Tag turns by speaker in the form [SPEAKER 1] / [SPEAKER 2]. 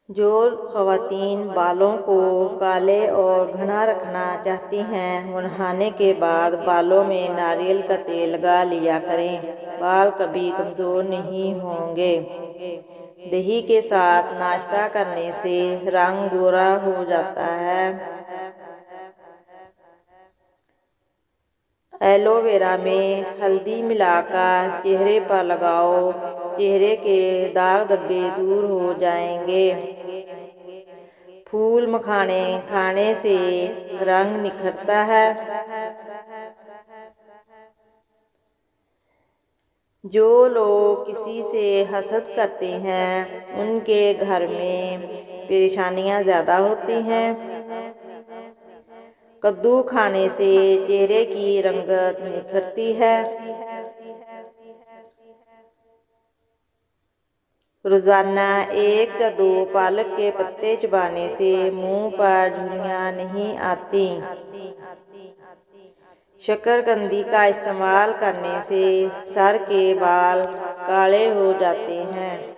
[SPEAKER 1] जो ख़वातीन बालों को काले और घना रखना चाहती हैं वो नहाने के बाद बालों में नारियल का तेल लगा लिया करें। बाल कभी कमज़ोर नहीं होंगे। दही के साथ नाश्ता करने से रंग गोरा हो जाता है। एलोवेरा में हल्दी मिलाकर चेहरे पर लगाओ, चेहरे के दाग धब्बे दूर हो जाएंगे। फूल मखाने खाने से रंग निखरता है। जो लोग किसी से हसद करते हैं उनके घर में परेशानियां ज़्यादा होती हैं। कद्दू खाने से चेहरे की रंगत निखरती है। रोज़ाना 1 या 2 पालक के पत्ते चबाने से मुंह पर झुर्रियाँ नहीं आती। शकरकंदी का इस्तेमाल करने से सर के बाल काले हो जाते हैं।